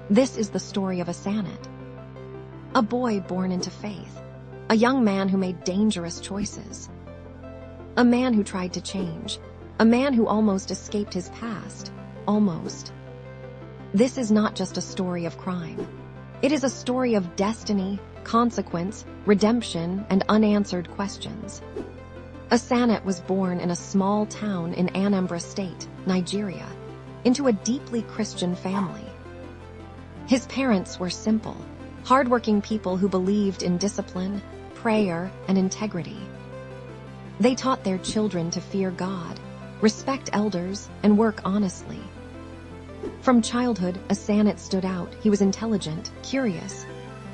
This is the story of Asanet, a boy born into faith, a young man who made dangerous choices, a man who tried to change, a man who almost escaped his past, almost. This is not just a story of crime. It is a story of destiny, consequence, redemption, and unanswered questions. Asanet was born in a small town in Anra State, Nigeria, into a deeply Christian family. His parents were simple, hardworking people who believed in discipline, prayer, and integrity. They taught their children to fear God, respect elders, and work honestly. From childhood, Asanet stood out. He was intelligent, curious,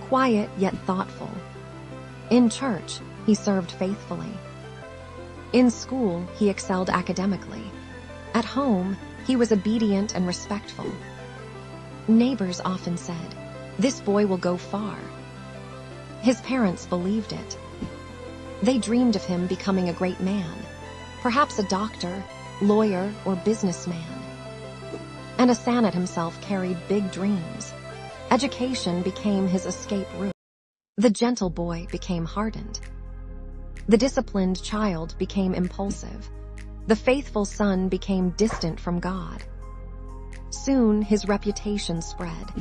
quiet yet thoughtful. In church, he served faithfully. In school, he excelled academically. At home, he was obedient and respectful. Neighbors often said, "This boy will go far." His parents believed it. They dreamed of him becoming a great man, perhaps a doctor, lawyer, or businessman. And Asanet himself carried big dreams. Education became his escape route. The gentle boy became hardened. The disciplined child became impulsive. The faithful son became distant from God. Soon, his reputation spread.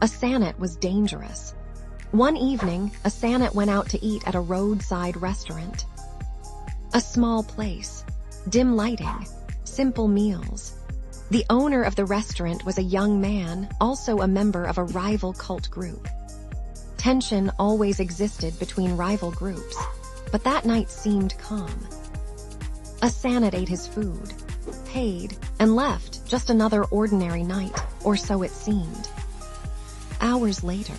Asanet was dangerous. One evening, Asanet went out to eat at a roadside restaurant. A small place, dim lighting, simple meals. The owner of the restaurant was a young man, also a member of a rival cult group. Tension always existed between rival groups, but that night seemed calm. Asanet ate his food, paid, and left, just another ordinary night, or so it seemed. Hours later,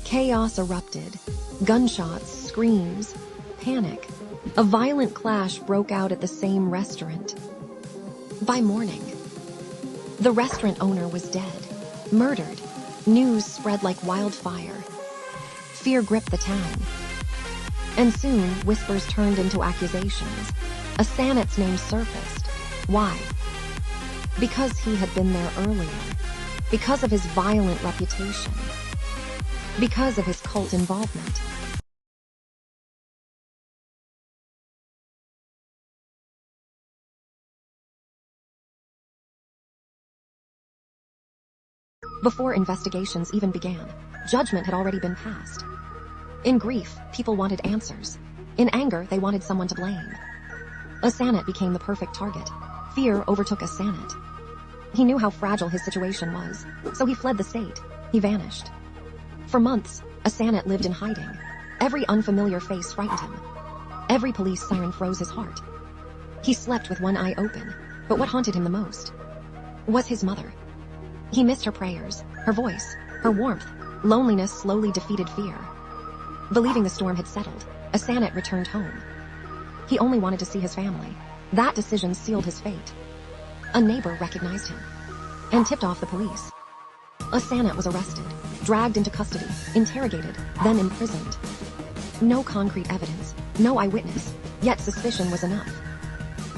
chaos erupted. Gunshots, screams, panic. A violent clash broke out at the same restaurant. By morning, the restaurant owner was dead, murdered. News spread like wildfire. Fear gripped the town. And soon, whispers turned into accusations. Asanet's name surfaced. Why? Because he had been there earlier. Because of his violent reputation. Because of his cult involvement. Before investigations even began, judgment had already been passed. In grief, people wanted answers. In anger, they wanted someone to blame. Asanet became the perfect target. Fear overtook Asanet. He knew how fragile his situation was, so he fled the state. He vanished. For months, Asanet lived in hiding. Every unfamiliar face frightened him. Every police siren froze his heart. He slept with one eye open, but what haunted him the most was his mother. He missed her prayers, her voice, her warmth. Loneliness slowly defeated fear. Believing the storm had settled, Asanet returned home. He only wanted to see his family. That decision sealed his fate. A neighbor recognized him and tipped off the police. Asanet was arrested, dragged into custody, interrogated, then imprisoned. No concrete evidence, no eyewitness, yet suspicion was enough.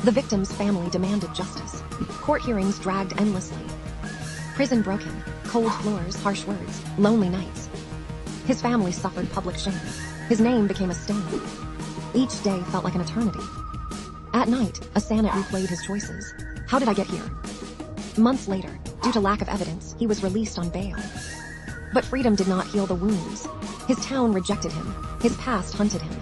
The victim's family demanded justice. Court hearings dragged endlessly. Prison broken, cold floors, harsh words, lonely nights. His family suffered public shame. His name became a stain. Each day felt like an eternity. At night, Asanet replayed his choices. How did I get here? Months later, due to lack of evidence, he was released on bail. But freedom did not heal the wounds. His town rejected him. His past hunted him.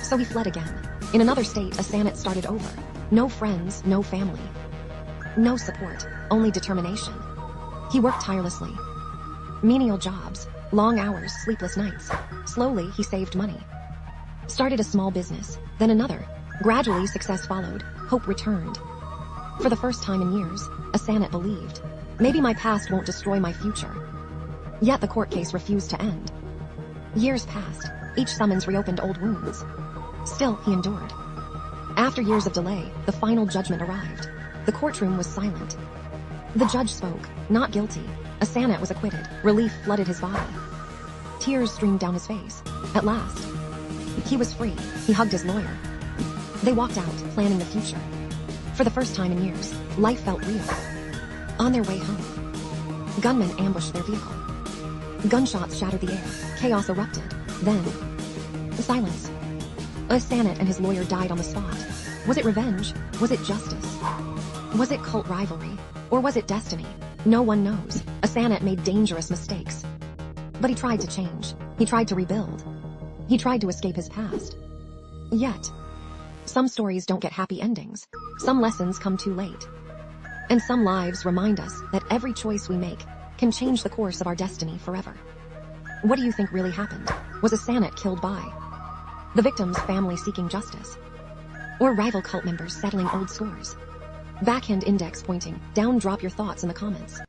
So he fled again. In another state, Asanet started over. No friends, no family. No support, only determination. He worked tirelessly. Menial jobs, long hours, sleepless nights. Slowly, he saved money. Started a small business, then another. Gradually, success followed. Hope returned. For the first time in years, Asanet believed, maybe my past won't destroy my future. Yet the court case refused to end. Years passed. Each summons reopened old wounds. Still, he endured. After years of delay, the final judgment arrived. The courtroom was silent. The judge spoke, not guilty. Asanet was acquitted. Relief flooded his body. Tears streamed down his face. At last, he was free. He hugged his lawyer. They walked out, planning the future. For the first time in years, life felt real. On their way home, Gunmen ambushed their vehicle. Gunshots shattered the air. Chaos erupted. Then, silence. Asanet and his lawyer died on the spot. Was it revenge? Was it justice? Was it cult rivalry? Or was it destiny? No one knows. Asanet made dangerous mistakes. But he tried to change. He tried to rebuild. He tried to escape his past. Yet, some stories don't get happy endings. Some lessons come too late. And some lives remind us that every choice we make can change the course of our destiny forever. What do you think really happened? Was Asanet killed by the victim's family seeking justice? Or rival cult members settling old scores? Backhand index pointing down. Drop your thoughts in the comments.